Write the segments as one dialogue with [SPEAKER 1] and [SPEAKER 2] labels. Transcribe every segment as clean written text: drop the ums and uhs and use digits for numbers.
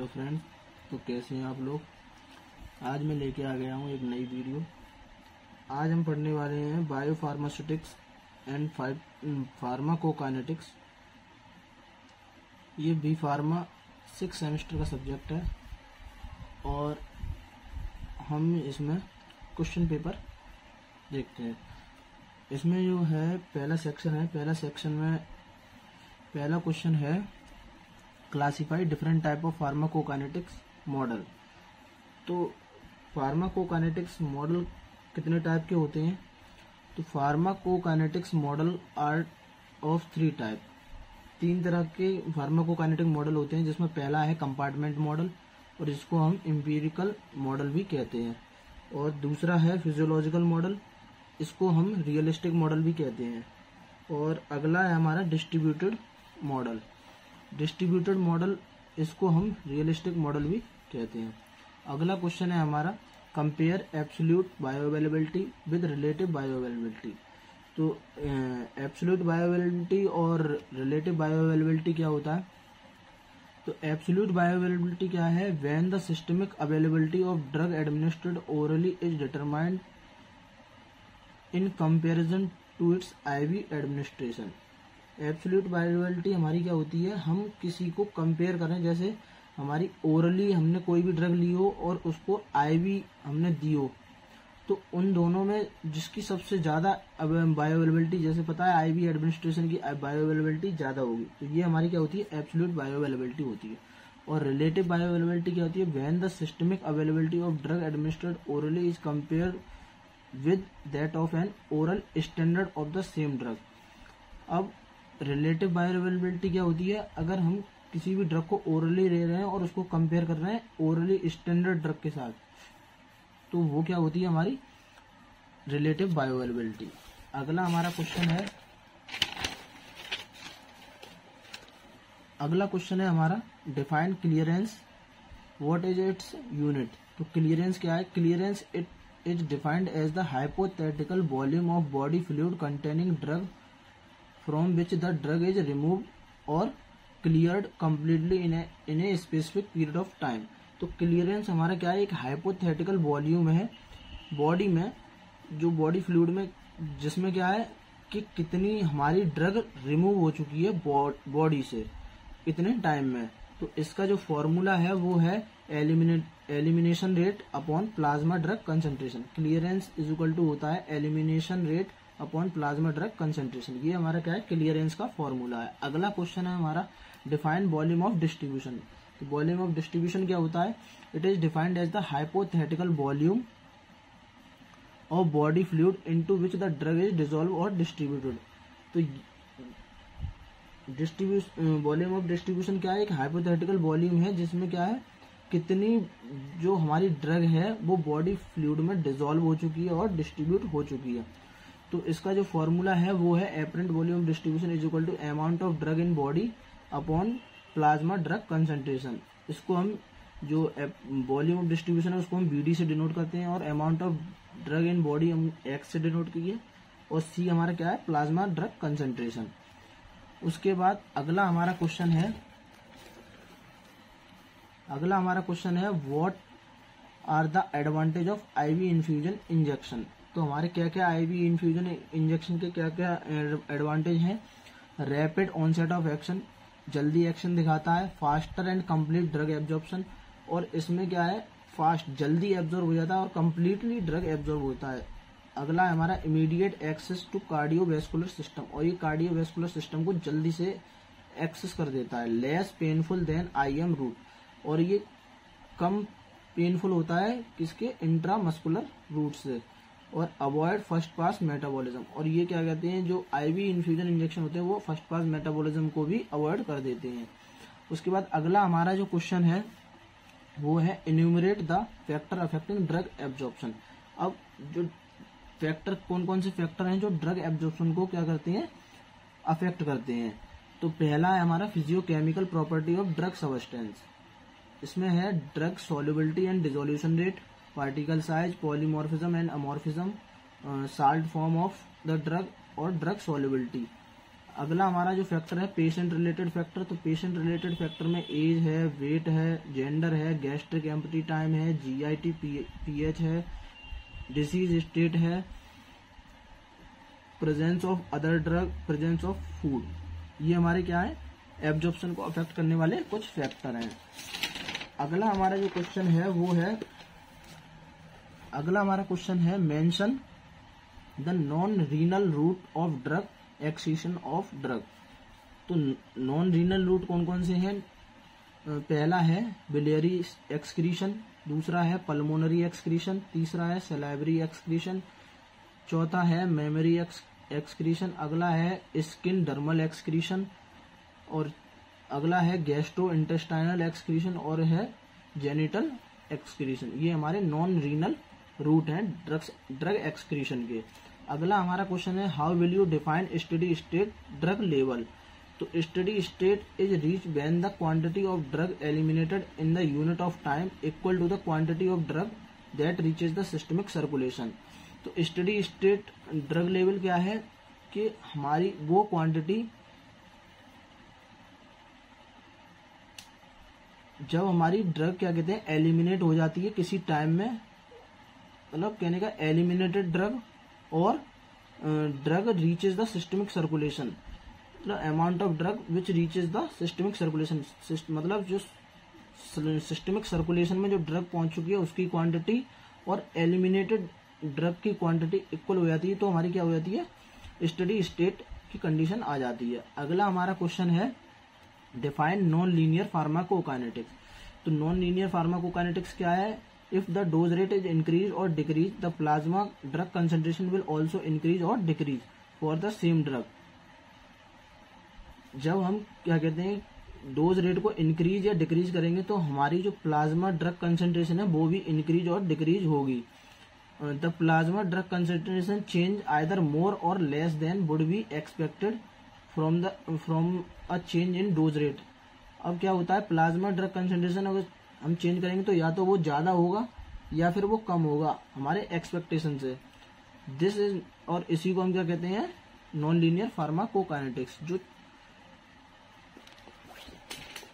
[SPEAKER 1] Hello friends, तो कैसे हैं आप लोग। आज मैं लेके आ गया हूँ एक नई वीडियो। आज हम पढ़ने वाले हैं बायो फार्मास्यूटिक्स एंड फार्माकोकाइनेटिक्स। ये बी फार्मा 6 सेमेस्टर का सब्जेक्ट है और हम इसमें क्वेश्चन पेपर देखते हैं। इसमें जो है पहला सेक्शन में पहला क्वेश्चन है classify different type of pharmacokinetics model. तो फार्माकोकाइनेटिक्स मॉडल कितने टाइप के होते हैं? तो pharmacokinetics model are of 3 type. 3 तरह के फार्माकोकाइनेटिक मॉडल होते हैं, जिसमें पहला है कंपार्टमेंट मॉडल और इसको हम एम्पिरिकल मॉडल भी कहते हैं, और दूसरा है फिजियोलॉजिकल मॉडल, इसको हम रियलिस्टिक मॉडल भी कहते हैं, और अगला है हमारा डिस्ट्रीब्यूटेड मॉडल। डिस्ट्रीब्यूटेड मॉडल इसको हम रियलिस्टिक मॉडल भी कहते हैं। अगला क्वेश्चन है हमारा compare absolute bioavailability with relative bioavailability. तो एब्सोल्यूट बायोअवेलेबिलिटी और रिलेटिव बायोअवेलेबिलिटी क्या होता है? तो एब्सोल्यूट बायोअवेलेबिलिटी क्या है? When the systemic availability of drug administered orally is determined in comparison to its IV administration. Absolute bioavailability हमारी क्या होती है? हम किसी को कंपेयर करें, जैसे हमारी ओरली हमने कोई भी ड्रग ली हो और उसको आईवी हमने दी हो, तो उन दोनों में जिसकी सबसे ज्यादा बायोअवेलेबिलिटी, जैसे पता है आईवी एडमिनिस्ट्रेशन की बायोअवेलेबिलिटी ज्यादा होगी, तो ये हमारी क्या होती है? एब्सोल्यूट बायोअवेलेबिलिटी होती है। और रिलेटिव बायोअवेलेबिलिटी क्या होती है? When the systemic availability of drug administered orally is compare with that of N oral standard of the same drug. अब रिलेटिव बायोअवेलेबिलिटी क्या होती है? अगर हम किसी भी ड्रग को ओरली ले रहे हैं और उसको कंपेयर कर रहे हैं ओरली स्टैंडर्ड ड्रग के साथ, तो वो क्या होती है? हमारी रिलेटिव बायोअवेलेबिलिटी। अगला हमारा क्वेश्चन है हमारा define clearance, what is its unit. तो क्लियरेंस क्या है? Clearance it is defined as the hypothetical volume of body fluid containing drug from which the drug is removed or cleared completely in a specific period of time। तो clearance हमारा क्या है? एक hypothetical volume है body में, जो body fluid में, जिसमें क्या है कि कितनी हमारी ड्रग रिमूव हो चुकी है बॉडी से इतने टाइम में। तो इसका जो फॉर्मूला है वो है elimination rate upon plasma drug concentration. Clearance is equal to होता है elimination rate upon plasma drug concentration. ये हमारा क्या है? क्लियरेंस का फॉर्मूला है। अगला क्वेश्चन है हमारा डिफाइन वॉल्यूम ऑफ डिस्ट्रीब्यूशन। तो वॉल्यूम ऑफ डिस्ट्रीब्यूशन क्या होता है? It is defined as the hypothetical volume of body fluid into which the drug is dissolve और डिस्ट्रीब्यूटेड। तो वॉल्यूम ऑफ डिस्ट्रीब्यूशन क्या है? एक हाइपोथेटिकल वॉल्यूम है जिसमें क्या है, कितनी जो हमारी ड्रग है वो बॉडी फ्लूइड में डिसॉल्व हो चुकी है और डिस्ट्रीब्यूट हो चुकी है। तो इसका जो फॉर्मूला है वो है apparent volume distribution is equal to amount of drug in body upon plasma drug concentration. इसको हम जो वॉल्यूम ऑफ डिस्ट्रीब्यूशन है उसको हम बीडी से डिनोट करते हैं, और amount of drug in body हम एक्स से डिनोट किए, और सी हमारा क्या है? Plasma drug concentration. उसके बाद अगला हमारा क्वेश्चन है what are the advantage of IV infusion injection. तो हमारे क्या क्या आईवी इन्फ्यूजन इंजेक्शन के क्या क्या एडवांटेज हैं? रैपिड ऑनसेट ऑफ एक्शन, जल्दी एक्शन दिखाता है, faster and complete drug absorption, और इसमें क्या है? फास्ट जल्दी एब्जॉर्ब हो जाता है और कंप्लीटली ड्रग एब्जॉर्ब होता है। अगला है हमारा immediate access to cardiovascular system, और ये कार्डियोवैस्कुलर सिस्टम को जल्दी से एक्सेस कर देता है। Less painful than IM route, और ये कम पेनफुल होता है किसके? इंट्रामस्कुलर रूट से। और अवॉइड फर्स्ट पास मेटाबॉलिज्म, और ये क्या कहते हैं? जो आईवी इन्फ्यूजन इंजेक्शन होते हैं वो फर्स्ट पास मेटाबॉलिज्म को भी अवॉइड कर देते हैं। उसके बाद अगला हमारा जो क्वेश्चन है वो है enumerate the factor affecting drug absorption. अब जो फैक्टर, कौन कौन से फैक्टर हैं जो ड्रग एब्जॉर्प्शन को क्या करते हैं? अफेक्ट करते हैं। तो पहला है हमारा physicochemical property of drug substance. इसमें है drug solubility and dissolution rate, particle size, polymorphism and amorphism, salt form of the drug और ड्रग सॉल्युबिलिटी। अगला हमारा जो फैक्टर है पेशेंट रिलेटेड फैक्टर, तो पेशेंट रिलेटेड फैक्टर में एज है, वेट है, जेंडर है, गैस्ट्रिक एम्पटी टाइम है, जीआईटी पीएच है, डिसीज स्टेट है, presence of other drug, presence of food, ये हमारे क्या है एब्जॉर्प्शन को अफेक्ट करने वाले कुछ फैक्टर हैं। अगला हमारा जो क्वेश्चन है वो है, अगला हमारा क्वेश्चन है mention the non renal route of drug excretion of drug. तो नॉन रीनल रूट कौन कौन से हैं? पहला है बिलियरी एक्सक्रीशन, दूसरा है पल्मोनरी एक्सक्रीशन, तीसरा है सलाइवरी एक्सक्रीशन, चौथा है मेमोरी एक्सक्रीशन, अगला है स्किन डर्मल एक्सक्रीशन, और अगला है गैस्ट्रो इंटेस्टाइनल एक्सक्रीशन, और है जेनिटल एक्सक्रीशन। ये हमारे नॉन रीनल रूट हैं ड्रग एक्सक्रीशन के। अगला हमारा क्वेश्चन है how will you define steady state drug level. तो steady state is reach when the quantity of drug eliminated in the unit of time equal to the quantity of drug that reaches the systemic circulation. तो steady state drug level क्या है कि हमारी वो quantity जब हमारी drug क्या कहते हैं एलिमिनेट हो जाती है किसी टाइम में, मतलब कहने का एलिमिनेटेड ड्रग और drug reaches the systemic circulation, मतलब amount of drug which reaches the systemic circulation, मतलब जो सिस्टमिक सर्कुलेशन में जो ड्रग पहुंच चुकी है उसकी क्वांटिटी और एलिमिनेटेड ड्रग की क्वांटिटी इक्वल हो जाती है, तो हमारी क्या हो जाती है स्टेडी स्टेट की कंडीशन आ जाती है। अगला हमारा क्वेश्चन है डिफाइन नॉन लीनियर फार्माकोकाइनेटिक्स। तो नॉन लीनियर फार्माकोकाइनेटिक्स क्या है? If the dose rate is increased or decreased, the plasma drug concentration will also increase or decrease for the same drug. जब हम क्या कहते हैं डोज रेट को इंक्रीज या डिक्रीज करेंगे तो हमारी जो प्लाज्मा ड्रग कंसेंट्रेशन है वो भी इंक्रीज और डिक्रीज होगी। The plasma drug concentration change either more or less than would be expected from a change in dose rate. अब क्या होता है प्लाज्मा ड्रग कंसेंट्रेशन अगर हम चेंज करेंगे तो या तो वो ज्यादा होगा या फिर वो कम होगा हमारे एक्सपेक्टेशन से। दिस इज, और इसी को हम क्या कहते हैं नॉन लीनियर फार्माकोकाइनेटिक्स। जो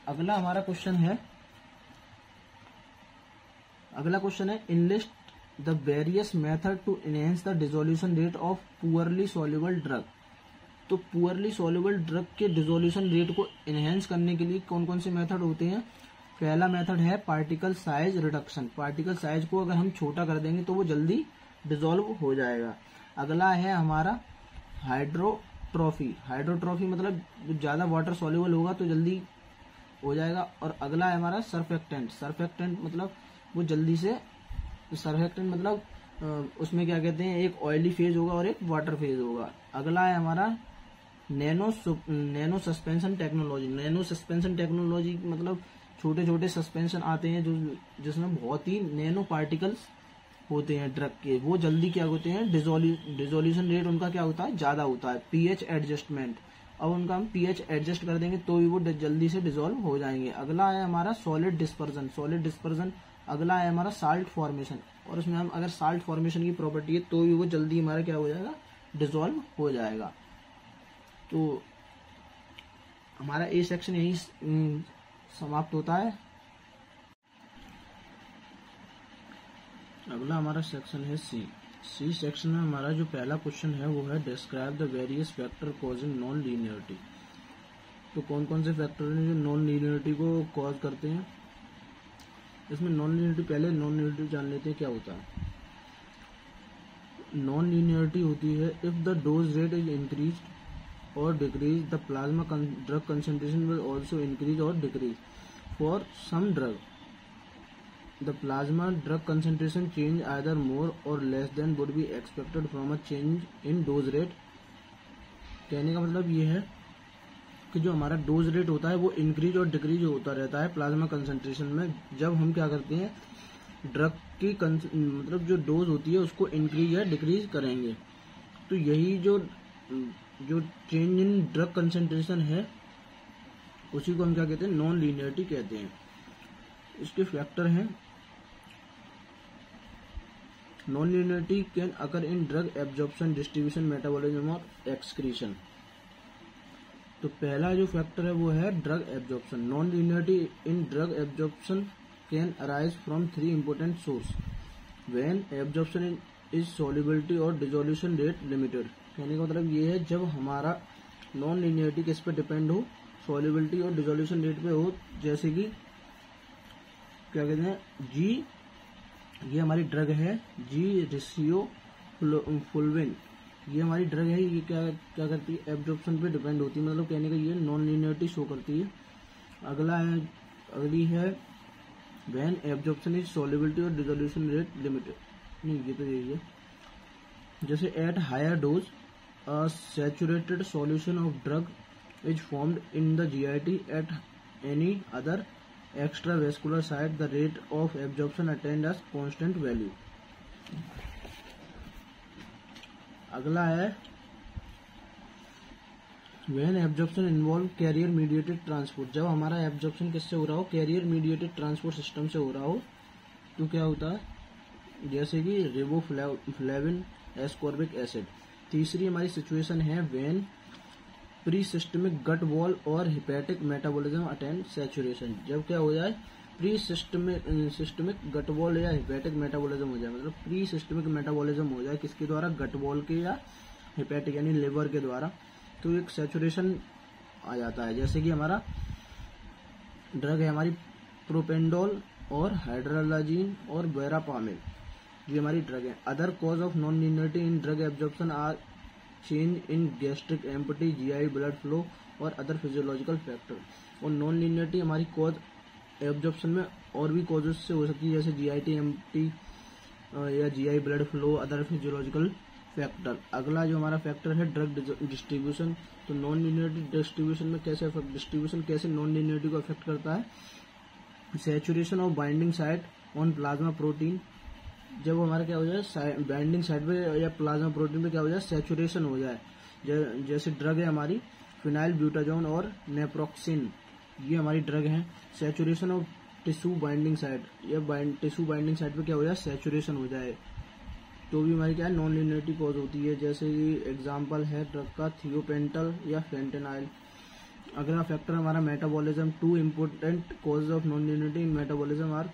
[SPEAKER 1] अगला हमारा क्वेश्चन है, अगला क्वेश्चन है enlist the various method to enhance the dissolution rate of poorly soluble drug. तो पुअरली सॉल्युबल ड्रग के डिसोल्यूशन रेट को एनहेंस करने के लिए कौन कौन से मेथड होते हैं? पहला मेथड है particle size reduction. Particle size को अगर हम छोटा कर देंगे तो वो जल्दी डिसॉल्व हो जाएगा। अगला है हमारा हाइड्रोट्रॉफी। हाइड्रोट्रॉफी मतलब ज्यादा वाटर सॉल्युबल होगा तो जल्दी हो जाएगा। और अगला है हमारा सरफेक्टेंट। सरफेक्टेंट मतलब वो जल्दी से, सरफेक्टेंट मतलब उसमें क्या कहते हैं एक ऑयली फेज होगा और एक वाटर फेज होगा। अगला है हमारा nano suspension technology. Nano suspension technology मतलब छोटे छोटे सस्पेंशन आते हैं जो जिसमें बहुत ही नैनो पार्टिकल्स होते हैं ड्रग के, वो जल्दी क्या होते हैं डिसोल्यूशन रेट उनका क्या होता है ज्यादा होता है। पीएच एडजस्टमेंट, अब उनका हम पीएच एडजस्ट कर देंगे तो भी वो जल्दी से डिसॉल्व हो जाएंगे। अगला है हमारा सॉलिड डिस्पर्जन। सॉलिड डिस्पर्जन अगला है हमारा साल्ट फॉर्मेशन, और उसमें हम अगर साल्ट फॉर्मेशन की प्रॉपर्टी है तो भी वो जल्दी हमारा क्या हो जाएगा डिसॉल्व हो जाएगा। तो हमारा ए सेक्शन यही समाप्त होता है। अगला हमारा सेक्शन है सी सेक्शन में हमारा जो पहला क्वेश्चन है वो है describe the various factor causing non linearity. तो कौन कौन से फैक्टर हैं जो नॉन लीनियरिटी को कॉज करते हैं? इसमें नॉन लीनियरिटी, पहले नॉन लीनियरिटी जान लेते हैं क्या होता है। नॉन लीनियरिटी होती है if the dose rate is increase or decrease, the plasma drug concentration will also increase or decrease. For some drug, the plasma drug concentration change either more or less than would be expected from a change in dose rate. कहने का मतलब ये है कि जो हमारा dose rate होता है वो इंक्रीज और डिक्रीज होता रहता है प्लाज्मा कंसेंट्रेशन में। जब हम क्या करते हैं ड्रग की मतलब जो डोज होती है उसको इंक्रीज या डिक्रीज करेंगे, तो यही जो चेंज इन ड्रग कंसेंट्रेशन है उसी को हम क्या कहते हैं नॉन लीनियरिटी कहते हैं। इसके फैक्टर हैं non linearity can occur in drug absorption, distribution, metabolism और एक्सक्रीशन। तो पहला जो फैक्टर है वो है drug absorption. Non linearity in drug absorption can arise from 3 important source when absorption is solubility और डिसोल्यूशन रेट लिमिटेड। कहने का मतलब ये है जब हमारा नॉन लीनियरिटी किस पे डिपेंड हो, सॉल्युबिलिटी और डिसोल्यूशन रेट पे हो। जैसे कि क्या कहते हैं जी, ये हमारी ड्रग है जी रिसियो फुलविन, ये हमारी ड्रग है, ये क्या करती है, एब्जॉर्प्शन पे डिपेंड होती है, मतलब कहने का ये नॉन लीनियरिटी शो करती है। अगली है व्हेन एब्जॉर्प्शन इज सॉल्युबिलिटी और डिसोल्यूशन रेट लिमिटेड, नहीं ये तो यही है। जैसे at higher dose a saturated solution of drug is formed in the GIT at any other extravascular site, the rate of absorption attained as constant value। अगला है when absorption involve carrier mediated transport। जब हमारा absorption किससे हो रहा हो, career mediated transport system से हो रहा हो, तो क्या होता है, जैसे कि रिबोफ्लेविन एस्कॉर्बिक एसिड। तीसरी हमारी सिचुएशन है when pre systemic gut wall और हिपैटिक मेटाबॉलिज्म अटेन सैचुरेशन। जब क्या हो जाए, प्री सिस्टमिक गट वॉल या हिपैटिक मेटाबॉलिज्म हो जाए, मतलब प्री सिस्टमिक मेटाबॉलिज्म हो जाए किसके द्वारा, गट वॉल के या हिपैटिक यानी लिवर के द्वारा, तो एक सैचुरेशन आ जाता है। जैसे कि हमारा ड्रग है हमारी प्रोपेंडोल और हाइड्रोलाजीन और वेरापामिल, ये हमारी ड्रग है। Other cause of non linearity in drug absorption are change in gastric empty, GI blood flow और अदर फिजियोलॉजिकल फैक्टर। और नॉन लीनियरिटी हमारी कॉज एब्जॉर्प्शन में और भी कॉजेस से हो सकती है, जैसे जीआईटी एम्पटी या GI blood flow, other physiological factor. अगला जो हमारा फैक्टर है ड्रग डिस्ट्रीब्यूशन। तो नॉन लीनियरिटी डिस्ट्रीब्यूशन में कैसे नॉन लीनियरिटी को अफेक्ट करता है, saturation of binding site on plasma protein. जब हमारा क्या हो जाए, बाइंडिंग साइट पे या प्लाज्मा प्रोटीन पे क्या हो जाए, सैचुरेशन हो जाए। जैसे ड्रग है हमारी फिनाइल ब्यूटाजोन और नेप्रोक्सिन, ये हमारी ड्रग है। Saturation of tissue binding site, या टिश्यू बाइंडिंग साइट पे क्या हो जाए, सैचुरेशन हो जाए, तो भी हमारी क्या है, नॉन लीनियरिटी कॉज होती है। जैसे एग्जाम्पल है ड्रग का थियोपेंटल या फेंटेनाइल। अगला फैक्टर हमारा metabolism. 2 important causes of non linearity in metabolism are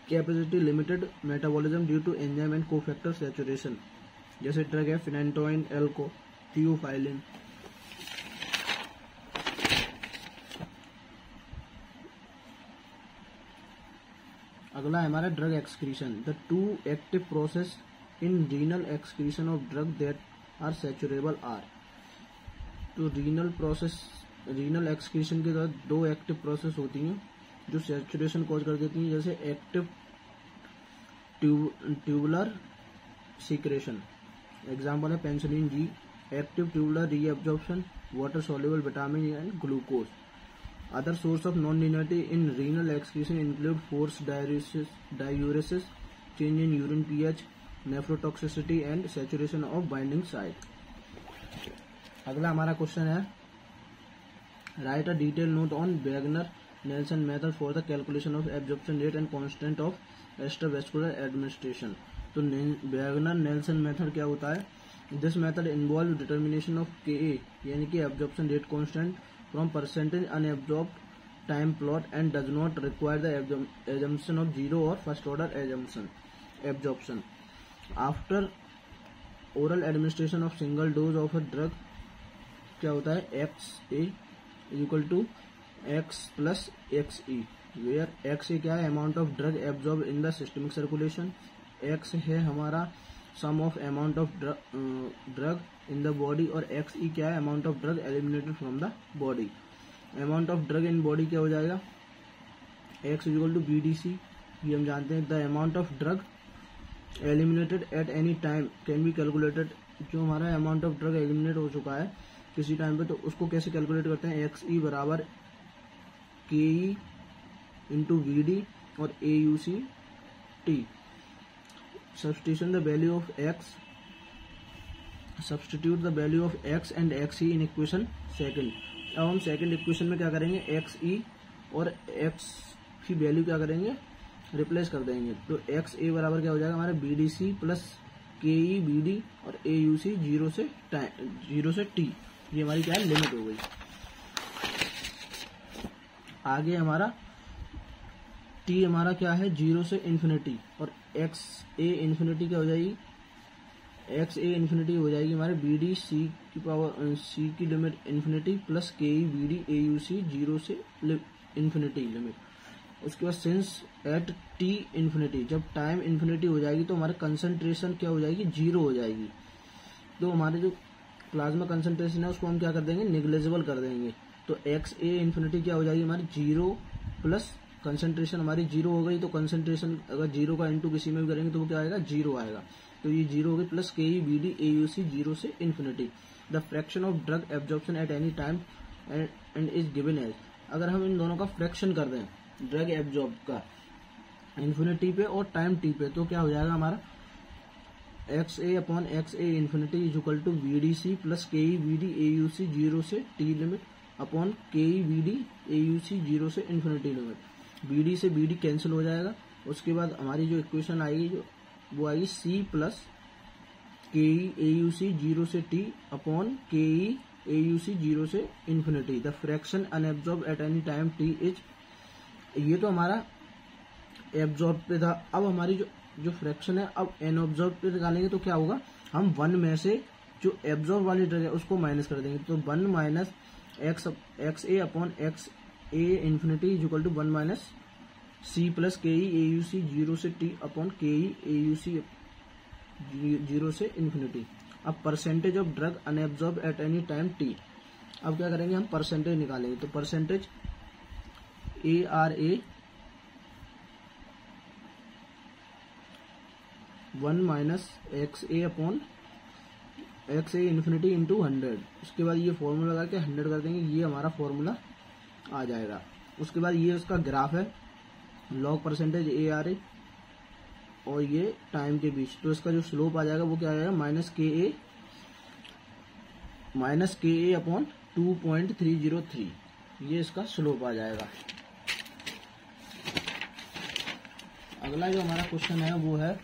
[SPEAKER 1] capacity limited metabolism due to enzyme and cofactor saturation. जैसे ड्रग है फिनेंटोइन, एल्को, थियोफाइलिन। अगला है हमारा drug excretion. The 2 active process in renal excretion of drug that are saturable are. तो renal excretion के तहत 2 active process होती हैं जो सैचुरेशन कॉज कर देती हैं। जैसे एक्टिव ट्यूबुलर सीक्रेशन, एग्जाम्पल है penicillin G. Active tubular reabsorption, water soluble vitamin and glucose. Other source of non linearity in renal excretion include force diuresis, change in urine pH, nephrotoxicity and saturation of binding site. अगला हमारा question है write a detail note on Wagner Nelson method for the calculation of absorption rate and constant of extravascular administration. तो Wagner Nelson method क्या होता है, this method involve determination of K यानी कि absorption rate constant from percentage unabsorbed time plot and does not require the assumption of zero or first order absorption. After oral administration of single dose of a drug क्या होता है, XA is equal to X plus XE, where XA क्या है, amount of drug absorb in the systemic circulation, X है हमारा sum of amount of drug in the body, और XE क्या है, amount of drug eliminated from the body. Amount of drug in body क्या हो जाएगा, X is equal to BDC, ये हम जानते हैं। The amount of drug eliminated at any time can be calculated. जो हमारा अमाउंट ऑफ ड्रग एलिमिनेट हो चुका है किसी टाइम पे, तो उसको कैसे कैलकुलेट करते हैं, XE बराबर KE इंटू VD और AUC T। Substitute the value of X and XE in equation second. अब हम सेकंड इक्वेशन में क्या करेंगे, XE और X की वैल्यू क्या करेंगे, रिप्लेस कर देंगे। तो XA बराबर क्या हो जाएगा हमारा BDC प्लस KE BD और AUC 0 से T, ये हमारी क्या है, लिमिट हो गई। आगे हमारा टी हमारा क्या है 0 से इन्फिनिटी, और एक्स ए इन्फिनिटी क्या हो जाएगी, एक्स ए इन्फिनिटी हो जाएगी हमारे बी डी सी की पावर सी की limit infinity plus K E B D A U C 0 से इन्फिनिटी लिमिट। उसके बाद सिंस एट टी इन्फिनिटी, जब टाइम इन्फिनिटी हो जाएगी तो हमारे कंसंट्रेशन क्या हो जाएगी 0 हो जाएगी। तो हमारे जो प्लाज्मा कंसंट्रेशन है उसको हम क्या कर देंगे निग्लेजिबल कर देंगे। तो एक्स ए इन्फिनिटी क्या हो जाएगी हमारी 0 प्लस कंसंट्रेशन हमारी 0 हो गई, तो कंसंट्रेशन अगर 0 का इंटू किसी में भी करेंगे तो वो क्या आएगा 0 आएगा। तो ये 0 हो गई plus K E B D A U C 0 से infinity. The fraction of drug absorption at any time and is given as, अगर हम इन दोनों का फ्रैक्शन कर दें ड्रग एब्जॉर्ब का इन्फिनिटी पे और टाइम टी पे, तो क्या हो जाएगा हमारा X A upon X A infinity is equal to B D C plus K E B D A U C 0 से T limit upon K E B D A U C 0 से infinity limit. B D से B D cancel हो जाएगा। उसके बाद हमारी जो equation आएगी जो वो आएगी सी प्लस के ई ए यू सी 0 से टी अपॉन के ई ए यू सी 0 से infinity. The fraction unabsorbed eight any time T is, ये तो हमारा एब्जॉर्ब पे था। अब हमारी जो फ्रैक्शन है अब अनएब्जॉर्ब पे निकालेंगे तो क्या होगा, हम 1 में से जो एब्जॉर्ब वाली ड्रग है उसको माइनस कर देंगे। तो 1 minus X A upon X A infinity is equal to 1 minus C plus K E A U C 0 से टी अपॉन के ई ए यू सी 0 से इन्फिनिटी। अब percentage of drug unabsorbed eight any time T, अब क्या करेंगे हम percentage निकालेंगे। तो percentage A R A 1 minus X A upon X A infinity into 100। उसके बाद ये फॉर्मूला लगा के 100 कर देंगे, ये हमारा फॉर्मूला आ जाएगा। उसके बाद ये उसका ग्राफ है log percentage A R A और ये टाइम के बीच, तो इसका जो स्लोप आ जाएगा वो क्या आएगा माइनस के ए अपॉन 2.303, ये इसका स्लोप आ जाएगा। अगला जो हमारा क्वेश्चन है वो है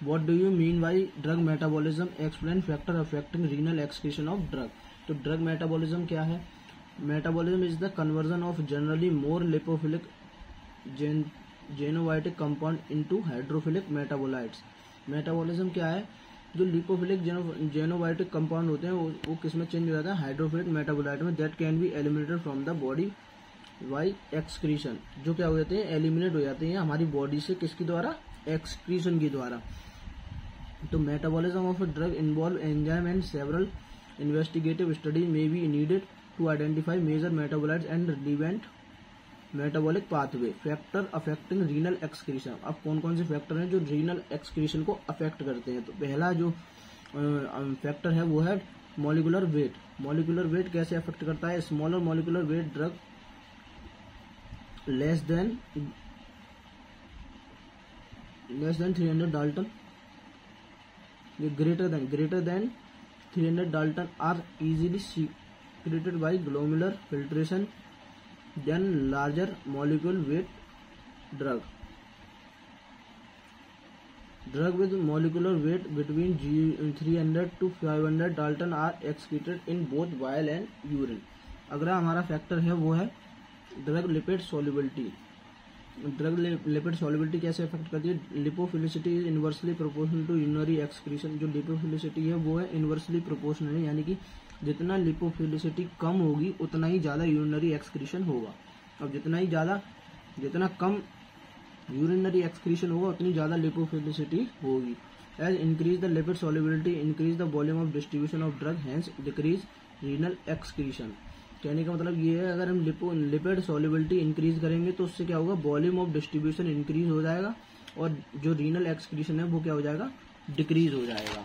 [SPEAKER 1] what do you mean by drug metabolism, explain factor affecting renal excretion of drug. तो ड्रग मेटाबॉलिज्म क्या है, metabolism is the conversion of generally more lipophilic xenobiotic compound into hydrophilic metabolites. Metabolism क्या है, जो lipophilic xenobiotic compound होते हैं वो किस में चेंज हो जाता है हाइड्रोफिलिक मेटाबोलाइट में, that can be eliminated from the body by excretion, जो क्या हो जाते हैं एलिमिनेट हो जाते हैं हमारी बॉडी से किसके द्वारा एक्सक्रीशन के द्वारा। तो metabolism of a drug involve enzyme and several investigative study may be needed to identify major metabolites and relevant metabolic pathway. Factor affecting renal excretion, अब कौन कौन से फैक्टर हैं जो रीनल एक्सक्रीशन को अफेक्ट करते हैं। तो पहला जो फैक्टर है वो है मॉलिक्यूलर वेट। मॉलिक्यूलर वेट कैसे अफेक्ट करता है, smaller molecular weight drug less than 300 dalton, ये greater than 300 dalton are easily secreted by glomerular filtration than larger molecule weight drug with molecular weight between 300 to 500 dalton are excreted in both bile and urine. अगला हमारा factor है वो है drug lipid solubility. Drug lipid solubility कैसे affect करती है, lipophilicity is inversely proportional to urinary excretion. जो lipophilicity है वो है इनवर्सली प्रोपोर्शनल है, यानी कि जितना लिपोफिलिसिटी कम होगी उतना ही ज्यादा यूरिनरी एक्सक्रीशन होगा। अब जितना कम यूरिनरी एक्सक्रीशन होगा उतनी ज्यादा लिपोफिलिसिटी होगी। As increase the lipid solubility increase the volume of distribution of drug, hence decrease renal excretion. कहने का मतलब ये है अगर हम लिपिड सॉल्युबिलिटी इंक्रीज करेंगे तो उससे क्या होगा, वॉल्यूम ऑफ डिस्ट्रीब्यूशन इंक्रीज हो जाएगा और जो रीनल एक्सक्रीशन है वो क्या हो जाएगा, डिक्रीज हो जाएगा।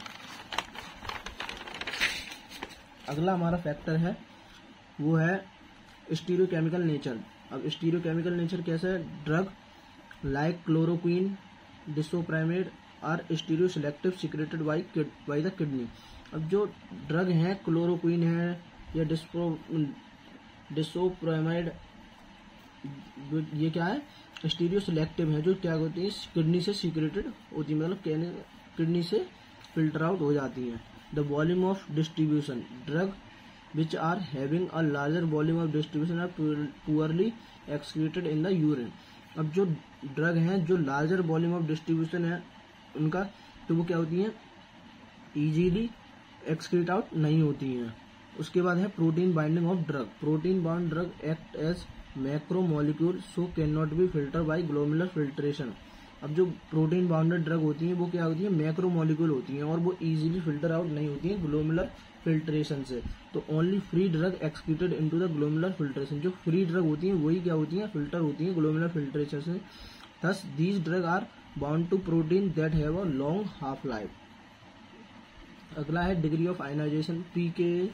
[SPEAKER 1] अगला हमारा फैक्टर है वो है स्टीरियोकेमिकल नेचर। अब स्टीरियोकेमिकल नेचर कैसा है, drug like chloroquine disopyramide are stereo selective secreted by the kidney. अब जो ड्रग है क्लोरोक्वीन है या डिसोप्राइमेड, ये क्या है स्टीरियो सिलेक्टिव है, जो क्या होती है किडनी से सीक्रेटेड होती है, मतलब किडनी से फिल्टर आउट हो जाती है। The volume of distribution, drug which are having a larger volume of distribution are poorly excreted in the urine. अब जो ड्रग हैं जो लार्जर वॉल्यूम ऑफ डिस्ट्रीब्यूशन है उनका, तो वो क्या होती हैं, इजीली एक्सक्रीट आउट नहीं होती हैं. उसके बाद है protein binding of drug. Protein bound drug act as macro molecule so can not be filter by glomerular filtration. अब जो प्रोटीन बाउंडेड ड्रग होती हैं वो क्या होती है, मैक्रो मॉलिक्यूल होती हैं और वो इजीली फिल्टर आउट नहीं होती हैं ग्लोमेरुलर फिल्ट्रेशन से. तो only free drug excreted into the glomerular filtration. जो फ्री ड्रग होती हैं वही क्या होती हैं, फिल्टर होती हैं ग्लोमेरुलर फिल्ट्रेशन से. Thus these drug are bound to protein that have a long half life. अगला है degree of ionization. PK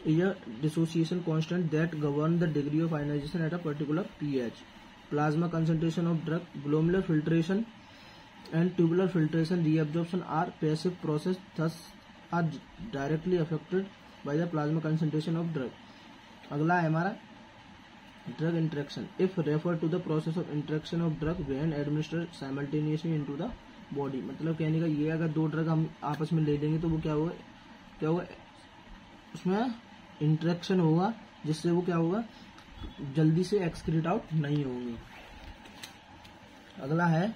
[SPEAKER 1] is a dissociation constant that govern the degree of ionization at a particular pH. Plasma concentration of drug, glomerular filtration and tubular filtration reabsorption are passive process, thus are directly affected by the plasma concentration of drug. अगला है हमारा drug interaction. If refer to the process of interaction of drug when administered simultaneously into the body. मतलब कहने का ये, अगर दो drug हम आपस में ले लेंगे तो वो क्या होगा उसमें इंटरेक्शन होगा जिससे वो क्या होगा, जल्दी से एक्सक्रीट आउट नहीं होंगे. अगला है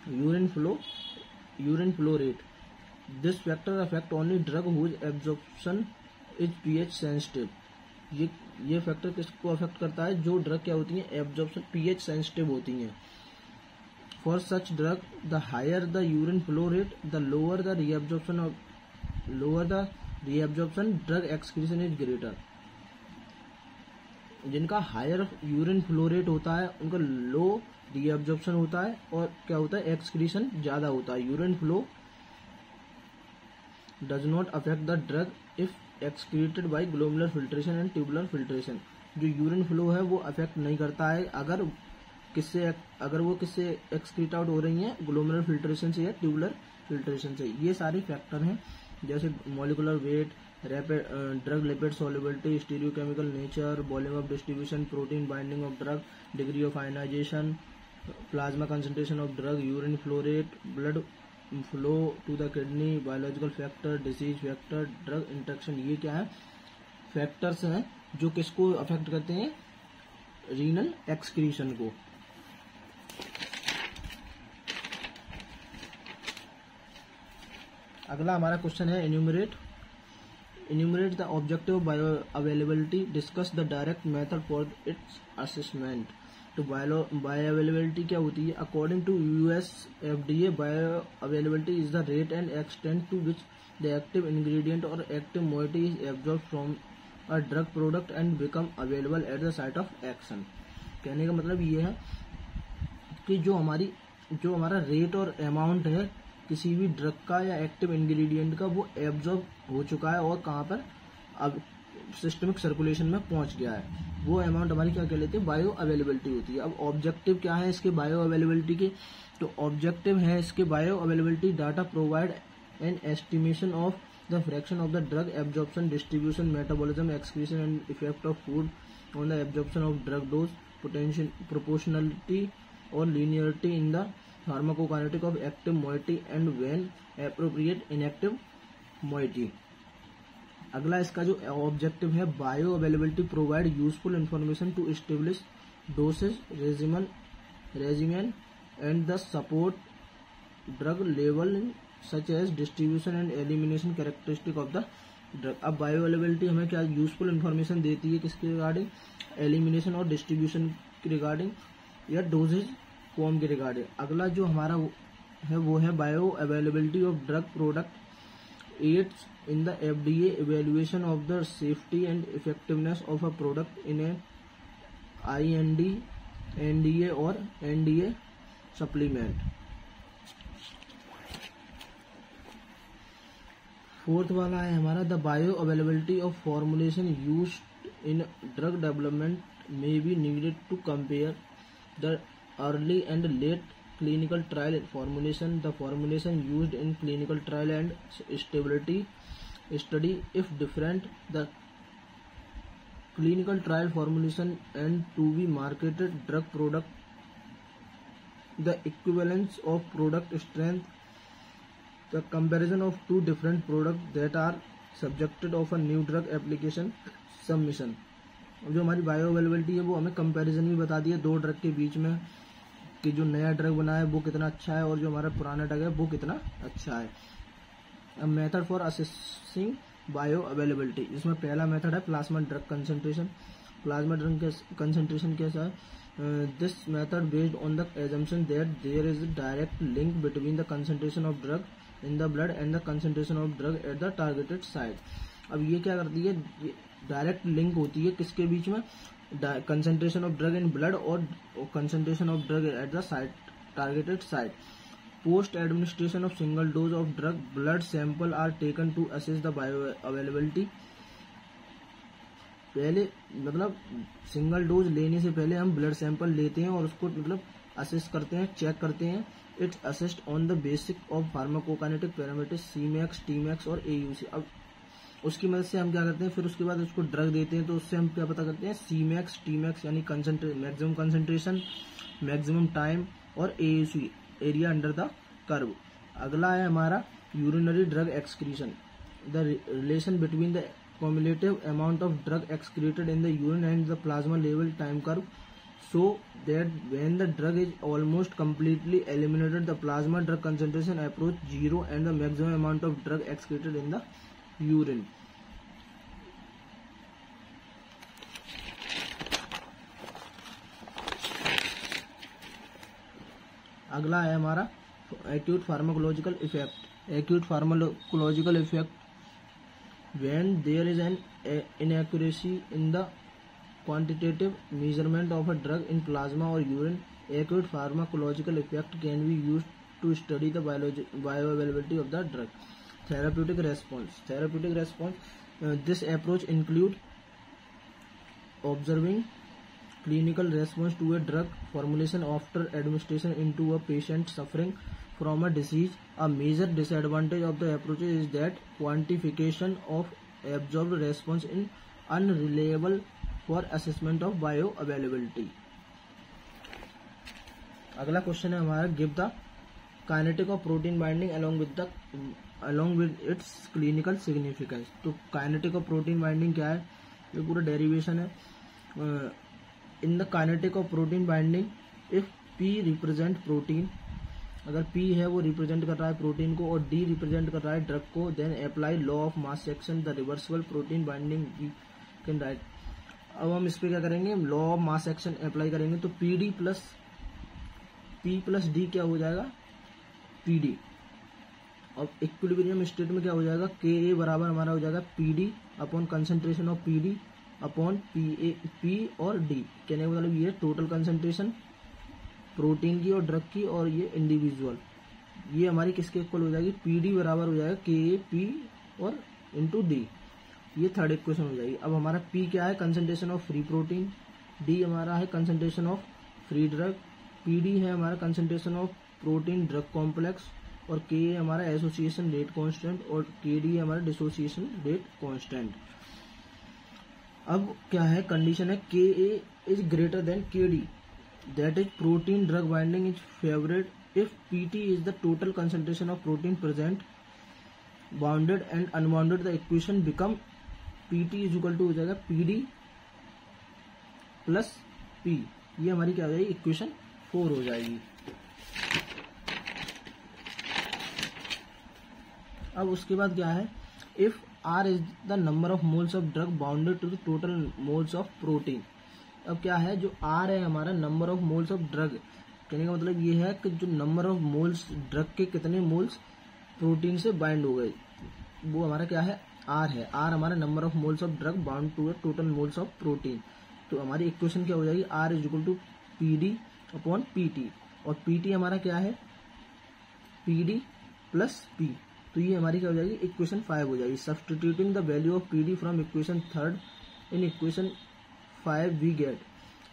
[SPEAKER 1] urine flow rate. This factor affect only drug whose absorption is pH sensitive. ये फैक्टर किसको अफेक्ट करता है, जो ड्रग क्या होती है, एब्जॉर्प्शन पीएच सेंसिटिव होती हैं. For such drug the higher the urine flow rate the lower the reabsorption drug excretion is greater. जिनका हायर यूरिन फ्लो रेट होता है उनका लो रीएब्जॉर्प्शन होता है और क्या होता है, एक्सक्रीशन ज्यादा होता है. Urine flow does not affect the drug if excreted by glomerular filtration and tubular filtration. जो यूरिन फ्लो है वो अफेक्ट नहीं करता है अगर वो किससे एक्सक्रीट आउट हो रही है, ग्लोमेरुलर फिल्ट्रेशन से या ट्यूबुलर फिल्ट्रेशन से. ये सारे फैक्टर हैं जैसे molecular weight, drug lipid solubility, stereochemical nature, volume of distribution, protein binding of drug, degree of ionization, plasma concentration of drug, urine flow rate, blood flow to the kidney, biological factor, disease factor, drug interaction. ये क्या है, factors हैं जो किसको affect करते हैं, renal excretion को. अगला हमारा क्वेश्चन है enumerate the objective bioavailability, discuss the direct method for its assessment. तो बायो अवेलेबिलिटी क्या होती है, according to US FDA bioavailability is the rate and extent to which the active ingredient or active moiety is absorb from a drug product and become available at the site of action. कहने का मतलब ये है कि जो हमारा rate और amount है किसी भी ड्रग का या एक्टिव इंग्रेडिएंट का, वो एब्जॉर्ब हो चुका है और कहाँ पर अब सिस्टमिक सर्कुलेशन में पहुंच गया है, वो अमाउंट हमारी क्या कहलाती है, बायो अवेलेबिलिटी होती है. अब ऑब्जेक्टिव क्या है इसके बायो अवेलेबिलिटी के, तो ऑब्जेक्टिव है इसके bioavailability data provide an estimation of the fraction of the drug absorption, distribution, metabolism, excretion and effect of food on the absorption of drug dose, potential proportionality or linearity in the pharmacokinetic of active moiety and when appropriate inactive moiety. अगला इसका जो objective है, bio availability provide useful information to establish dosage regimen and the support drug level such as distribution and elimination characteristic of the drug. अब bio availability हमें क्या useful information देती है, किसके रिगार्डिंग, एलिमिनेशन और डिस्ट्रीब्यूशन के regarding या dosage form के रिगार्डिंग. अगला जो हमारा है वो है bio availability of drug product aids in the FDA evaluation of the safety and effectiveness of a product in a IND, NDA और एनडीए सप्लीमेंट. फोर्थ वाला है हमारा the bio availability of formulation used in drug development may be needed to compare the early and late clinical trial formulation, the formulation used in clinical trial and stability study if different, the clinical trial formulation and to be marketed drug product, the equivalence of product strength, the comparison of two different products that are subjected of a new drug application submission. जो हमारी bio availability है वो हमें comparison भी बता दी है दो drug के बीच में कि जो नया ड्रग बना है वो कितना अच्छा है और जो हमारा पुराना ड्रग है वो कितना अच्छा है। Method for assessing bio availability, इसमें पहला मेथड है plasma drug concentration. Plasma drug के कंसंट्रेशन कैसा है? This method based on the assumption that there is direct link between the concentration of drug in the blood and the concentration of drug at the targeted site. अब ये क्या करती है? Direct link होती है किसके बीच में? Concentration of drug in blood और concentration of drug at the site targeted site. Post administration of single dose of drug blood sample are taken to assess the bio availability. पहले मतलब single dose लेने से पहले हम blood sample लेते हैं और उसको मतलब असेस करते हैं, चेक करते हैं। It's assessed on the basic of pharmacokinetic parameters Cmax, Tmax और AUC। अब उसकी मदद से हम क्या करते हैं, फिर उसके बाद उसको ड्रग देते हैं तो उससे हम क्या पता करते हैं? Cmax, Tmax यानी मैक्सिमम कंसंट्रेशन, मैक्सिमम टाइम और AUC area under the curve. अगला है हमारा urinary drug excretion, the relation between the cumulative amount of drug excreted in the urine and the plasma level time curve, so that when the drug is almost completely eliminated the plasma drug concentration approach zero and the maximum amount of drug excreted in the urine। अगला है हमारा acute pharmacological effect. Acute pharmacological effect when there is an inaccuracy in the quantitative measurement of a drug in plasma or urine, acute pharmacological effect can be used to study the bioavailability of the drug। Therapeutic response, this approach include observing clinical response to a drug formulation after administration into a patient suffering from a disease। A major disadvantage of the approach is that quantification of absorbed response is unreliable for assessment of bioavailability। अगला question है हमारा, give the kinetic of protein binding along with its clinical significance। तो kinetic of protein binding क्या है? ये पूरा derivation है। In the kinetic of protein binding, if P represent protein, अगर P है वो रिप्रेजेंट कर रहा है प्रोटीन को और D रिप्रेजेंट कर रहा है ड्रग को, then apply law of mass action, the reversible protein binding can write. अब हम इस पे क्या करेंगे? Law of mass action apply करेंगे तो PD प्लस D क्या हो जाएगा? PD। अब इक्विलिब्रियम स्टेट में क्या हो जाएगा? Ka बराबर हमारा हो जाएगा PD upon concentration of PD upon P और D। कहने का मतलब ये टोटल कंसंट्रेशन प्रोटीन की और ड्रग की और ये इंडिविजुअल, ये हमारी किसके इक्वल हो जाएगी? PD बराबर हो जाएगा Ka और इंटू D। ये थर्ड इक्वेशन हो जाएगी। अब हमारा P क्या है? Concentration of free protein, D हमारा है concentration of free drug, PD है हमारा concentration of protein drug complex और Ka हमारा एसोसिएशन रेट कांस्टेंट और Kd हमारा डिसोसिएशन रेट कांस्टेंट। अब क्या है? कंडीशन है Ka is greater than Kd, that is protein drug binding is favored if PT is the total concentration of protein present, bounded and unbounded, the equation become PT is equal to हो जाएगा PD plus P। ये हमारी क्या हो जाएगी? Equation 4 हो जाएगी। अब उसके बाद क्या है? if R is the number of moles of drug bounded to the total moles of protein। अब क्या है? जो R है हमारा number of moles of drug, कहने का मतलब ये है कि जो नंबर ऑफ मोल्स ड्रग के कितने मोल्स प्रोटीन से बाइंड हो गए वो हमारा क्या है? R है। R हमारा number of moles of drug bound to total moles of protein. तो हमारी इक्वेशन क्या हो जाएगी? R is equal to PD upon PT और PT हमारा क्या है? PD plus P। तो ये हमारी क्या हो जाएगी? इक्वेशन 5 हो जाएगी। Substituting the value of PD from equation 3 in equation 5 we get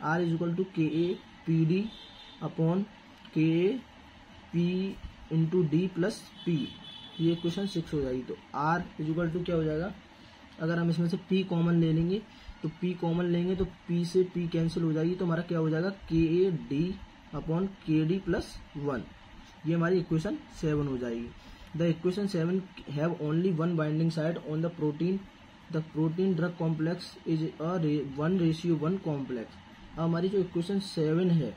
[SPEAKER 1] R is equal to Ka PD upon Ka P into D plus P। ये इक्वेशन 6 हो जाएगी। तो R is equal to क्या हो जाएगा? अगर हम इसमें से P कॉमन ले लेंगे तो P कॉमन लेंगे तो P से P कैंसिल हो जाएगी तो हमारा क्या हो जाएगा? Ka D upon Kd plus 1। ये हमारी इक्वेशन 7 हो जाएगी। The equation 7 have only one binding side on the protein drug complex is a 1:1 complex. अब हमारी जो इक्वेशन 7 है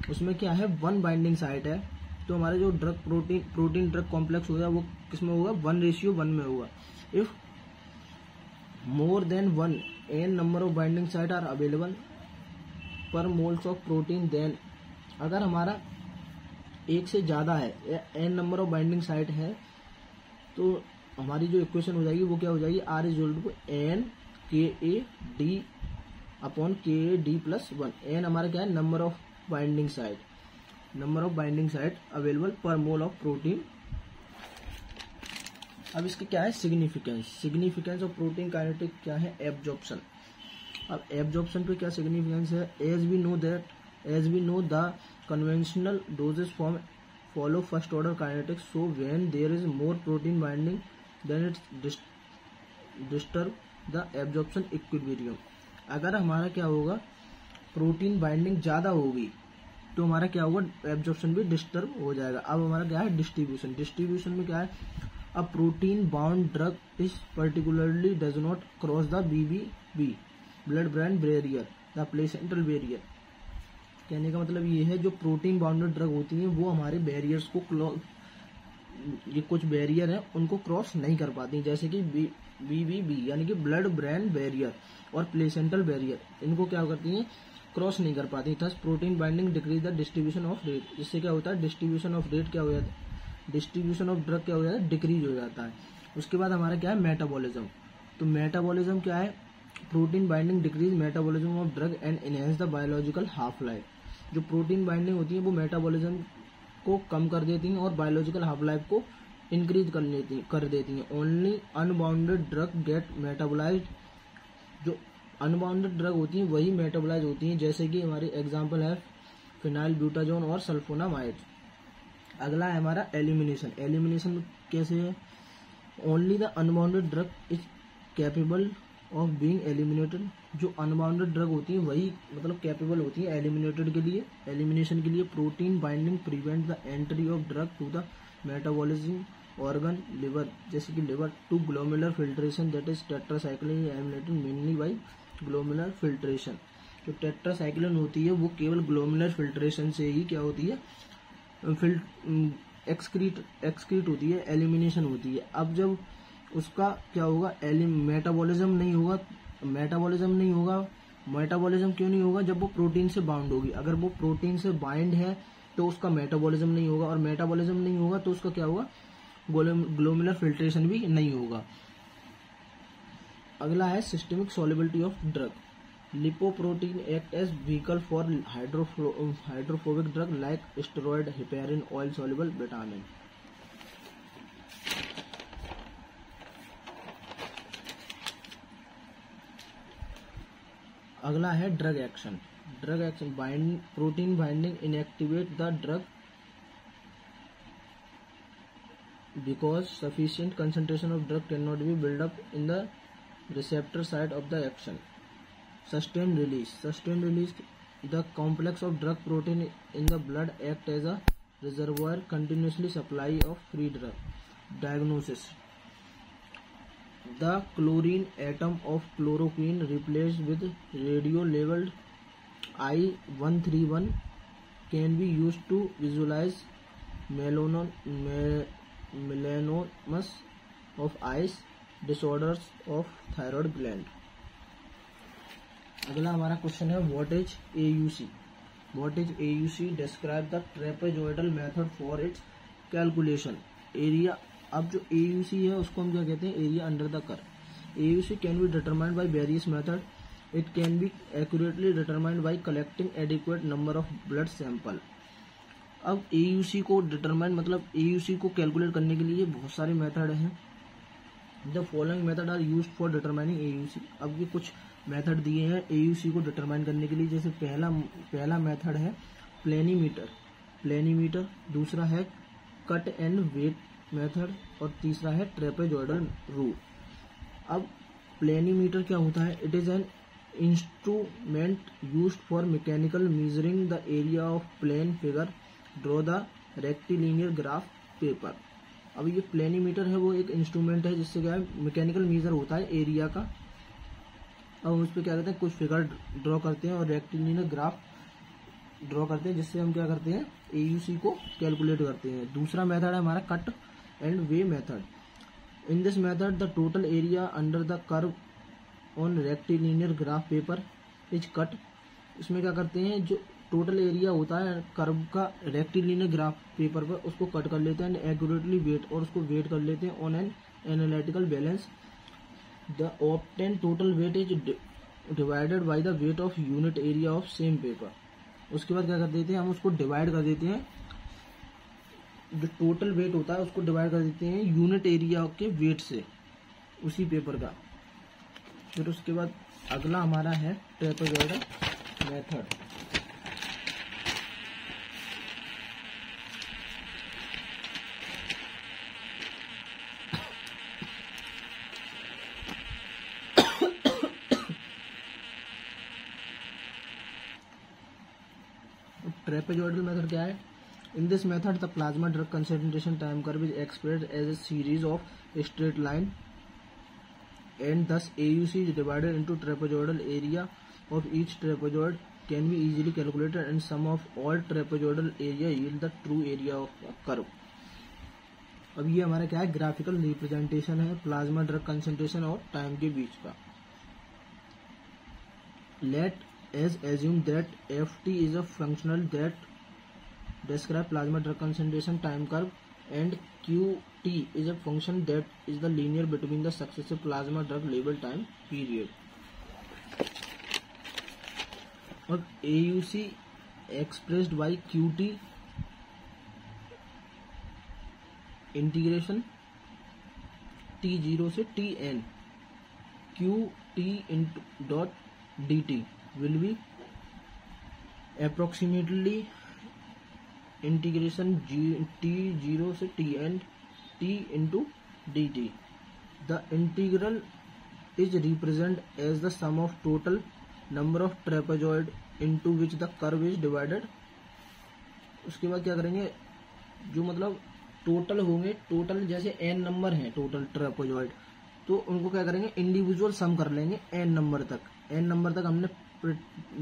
[SPEAKER 1] उसमें क्या है, वन बाइंडिंग साइट है, तो हमारा जो प्रोटीन ड्रग कॉम्प्लेक्स होगा वो किसमें होगा, 1:1 में होगा। If more than 1 n number of binding site are available per moles of protein, then अगर हमारा एक से ज्यादा है, n number of binding site है, तो हमारी जो इक्वेशन हो जाएगी वो क्या हो जाएगी, R = n KAD upon KAD+1। n हमारा क्या है, number of binding site available पर मोल ऑफ प्रोटीन। अब इसके क्या है सिग्निफिकेंस ऑफ प्रोटीन काइनेटिक क्या है, एब्जॉर्प्शन। अब एब्जॉर्प्शन पे क्या सिग्निफिकेंस है, as we know the conventional dosage form follow first order kinetics, so when there is more protein binding then it's disturb the absorption equilibrium. अगर हमारा क्या होगा, प्रोटीन बाइंडिंग ज्यादा होगी तो हमारा क्या होगा, एब्जॉर्प्शन भी डिस्टर्ब हो जाएगा। अब हमारा क्या है, डिस्ट्रीब्यूशन में क्या है, a protein bound drug is particularly does not cross the BBB blood brain barrier the placental barrier. कहने का मतलब ये है, जो प्रोटीन बाउंडेड ड्रग होती हैं वो हमारे बैरियर्स को ये कुछ बैरियर हैं उनको क्रॉस नहीं कर पाती, जैसे कि BBB यानी कि ब्लड ब्रेन बैरियर और प्लेसेंटल बैरियर, इनको क्या करती हैं, क्रॉस नहीं कर पाती। Thus protein binding decrease the distribution of rate. इससे क्या होता है, डिस्ट्रीब्यूशन ऑफ रेट क्या हो जाता है, डिस्ट्रीब्यूशन ऑफ ड्रग क्या हो जाता है, डिक्रीज हो जाता है। उसके बाद हमारा क्या है, मेटाबॉलिज्म। तो मेटाबॉलिज्म क्या है, protein binding decrease metabolism of drug and enhance the biological half life. जो प्रोटीन बाइंडिंग होती है वो मेटाबॉलिज्म को कम कर देती हैं और बायोलॉजिकल हाफ लाइफ को इंक्रीज कर देती हैं। Only unbounded drug get metabolized. जो अनबाउंडेड ड्रग होती हैं वही मेटाबोलाइज होती हैं, जैसे कि हमारी एग्जांपल है फिनाइल ब्यूटाजोन और सल्फोनामाइड। अगला है हमारा एलिमिनेशन कैसे है, only the unbounded drug is capable of being eliminated. जो अनबाउंडेड ड्रग होती है वही मतलब कैपेबल होती है एलिमिनेशन के लिए। Protein binding prevent the entry of drug to the metabolism organ liver, जैसे कि liver to glomerular filtration that is tetracycline eliminated mainly by glomerular filtration. जो टेट्रासाइक्लिन होती है वो केवल ग्लोमेरुलर फिल्ट्रेशन से ही क्या होती है, एक्सक्रीट होती है, एलिमिनेशन होती है। अब जब उसका क्या होगा, मेटाबॉलिज्म नहीं होगा। मेटाबॉलिज्म क्यों नहीं होगा, जब वो प्रोटीन से बाउंड होगी। अगर वो प्रोटीन से बाइंड है तो उसका मेटाबॉलिज्म नहीं होगा, और मेटाबॉलिज्म नहीं होगा तो उसका क्या होगा, ग्लोमेरुलर फिल्ट्रेशन भी नहीं होगा। अगला है systemic solubility of drug. Lipoprotein act as vehicle for hydrophobic drug like steroid, heparin, oil soluble vitamin. अगला है drug action. Protein binding inactivate the drug because sufficient concentration of drug can not be build up in the receptor side of the action. Sustain release the complex of drug protein in the blood act as a reservoir continuously supply of free drug. Diagnosis, the chlorine atom of chloroquine replaced with radio-labeled I-131 can be used to visualize melanomas of eyes, disorders of thyroid gland। अगला हमारा question है what is AUC? Describe the trapezoidal method for its calculation. Area, अब जो AUC है उसको हम क्या कहते हैं, area under the curve. AUC can be determined by various method. It can be accurately determined by collecting adequate number of blood sample. अब AUC को डिटरमाइन मतलब AUC को कैलकुलेट करने के लिए बहुत सारे मेथड हैं। The following method are used for determining AUC। अब ये कुछ मेथड दिए हैं AUC को डिटरमाइन करने के लिए। जैसे पहला मेथड है प्लेनीमीटर, दूसरा है कट एंड वेट मेथड, और तीसरा है ट्रेपेजॉइडल रूल। अब प्लेनीमीटर क्या होता है, it is an instrument used for mechanical measuring the area of plane figure, draw the rectilinear graph paper. अब ये प्लेनीमीटर है वो एक इंस्ट्रूमेंट है जिससे क्या है मैकेनिकल मेजर होता है एरिया का। अब हम उस पर क्या करते हैं, कुछ फिगर ड्रॉ करते हैं और रेक्टिलिनियर ग्राफ ड्रॉ करते हैं, जिससे हम क्या करते हैं AUC को कैलकुलेट करते हैं। दूसरा मेथड है हमारा cut and way method. In this method the total area under the curve on rectilinear graph paper is cut. इसमें क्या करते हैं, जो टोटल एरिया होता है कर्व का रेक्टिलिनियर ग्राफ पेपर पर, उसको कट कर लेते हैं एक्यूरेटली वेट, और उसको वेट कर लेते हैं on an analytical balance. The obtain total weight is divided by the weight of unit area of same paper. उसके बाद क्या कर देते हैं, हम उसको डिवाइड कर देते हैं, जो टोटल वेट होता है उसको डिवाइड कर देते हैं यूनिट एरिया के वेट से उसी पेपर का। फिर उसके बाद अगला हमारा है ट्रेपेजॉइडल मेथड। ट्रेपेजॉइडल मेथड क्या है? In this method, the plasma drug concentration time curve is expressed as a series of straight line, and thus AUC is divided into trapezoidal area of each trapezoid can be easily calculated, and sum of all trapezoidal area yield the true area of a curve. अब ये हमारा क्या है, graphical representation है plasma drug concentration और time के बीच का। Let as assume that Ft is a functional that describe plasma drug concentration time curve, and Qt is a function that is the linear between the successive plasma drug level time period. और AUC expressed by Qt integration T0 से Tn Qt dot dt will be approximately integration T0 से Tn T into dt. The integral is represented as the sum of total number of trapezoid into which the curve is divided. उसके बाद क्या करेंगे, जो मतलब total होंगे, total जैसे n number है टोटल ट्रेपेजॉइड, तो उनको क्या करेंगे इंडिविजुअल सम कर लेंगे n नंबर तक। n नंबर तक हमने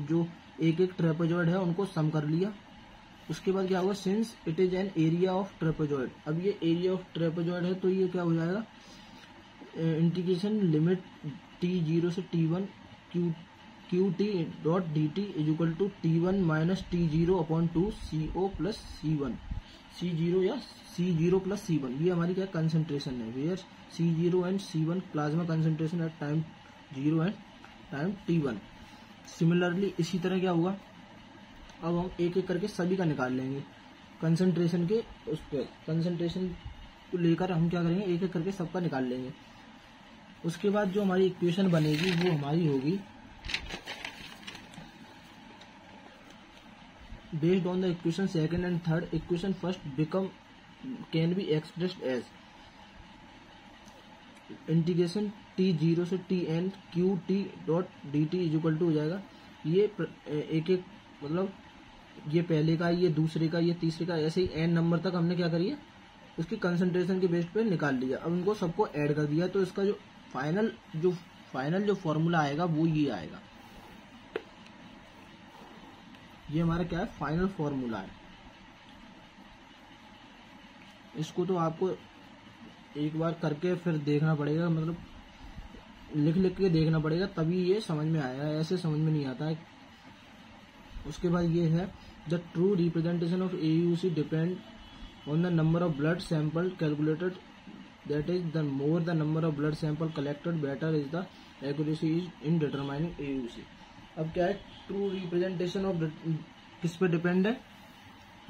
[SPEAKER 1] जो एक एक ट्रेपेजॉइड है उनको सम कर लिया। उसके बाद क्या होगा, since it is an area of trapezoid, अब ये एरिया ऑफ ट्रेपेजॉइड है तो ये क्या हो जाएगा, इंटीग्रेशन लिमिट T0 से T1 Qt dot dt is equal to T1 minus T0 upon 2 CO plus C1, C0 या C0 प्लस C1। ये हमारी क्या कंसेंट्रेशन है, where C0 and C1 plasma concentration at time 0 and time T1। Similarly इसी तरह क्या हुआ, अब हम एक एक करके सभी का निकाल लेंगे कंसंट्रेशन के, उस पर कंसंट्रेशन को लेकर हम क्या करेंगे एक एक करके सबका निकाल लेंगे। उसके बाद जो हमारी इक्वेशन बनेगी वो हमारी होगी based on the equation second and third. Equation first become can be expressed as integration T0 से Tn Qt dot dt is equal to हो जाएगा, ये एक एक मतलब ये पहले का, ये दूसरे का, ये तीसरे का, ऐसे ही n नंबर तक हमने क्या करिए उसकी कंसंट्रेशन के बेस पे निकाल लिया। अब इनको सबको ऐड कर दिया तो इसका जो फाइनल जो फॉर्मूला आएगा वो ये आएगा। ये हमारा क्या है, फाइनल फॉर्मूला है। इसको तो आपको एक बार करके फिर देखना पड़ेगा, मतलब लिख लिख के देखना पड़ेगा तभी ये समझ में आएगा, ऐसे समझ में नहीं आता है। उसके बाद ये है the true representation of AUC depend on the number of blood sample calculated, that is the more the number of blood sample collected better is the accuracy is in determining AUC। अब क्या है, true representation of किस पे depend है,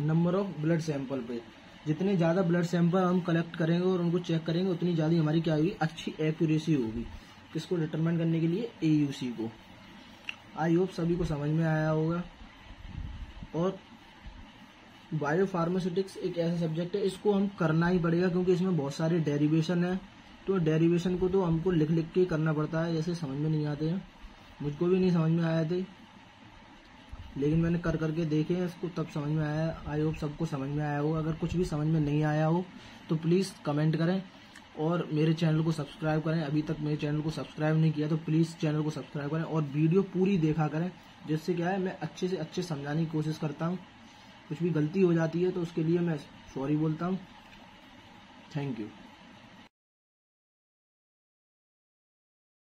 [SPEAKER 1] number of blood sample पे। जितने ज्यादा blood sample हम कलेक्ट करेंगे और उनको चेक करेंगे उतनी ज्यादा हमारी क्या होगी, अच्छी एक्यूरेसी होगी किसको डिटरमाइन करने के लिए, AUC को। आई होप सभी को समझ में आया होगा। और बायोफार्मास्यूटिक्स एक ऐसा सब्जेक्ट है, इसको हम करना ही पड़ेगा क्योंकि इसमें बहुत सारे डेरिवेशन है, तो डेरिवेशन को तो हमको लिख लिख के करना पड़ता है, ऐसे समझ में नहीं आते हैं, मुझको भी नहीं समझ में आए थे। लेकिन मैंने कर करके देखे हैं इसको, तब समझ में आया। आई होप सबको समझ में आया हो। अगर कुछ भी समझ में नहीं आया हो तो प्लीज़ कमेंट करें और मेरे चैनल को सब्सक्राइब करें। अभी तक मेरे चैनल को सब्सक्राइब नहीं किया तो प्लीज़ चैनल को सब्सक्राइब करें और वीडियो पूरी देखा करें, जिससे क्या है मैं अच्छे से अच्छे समझाने की कोशिश करता हूँ। कुछ भी गलती हो जाती है तो उसके लिए मैं सॉरी बोलता हूँ। Thank you.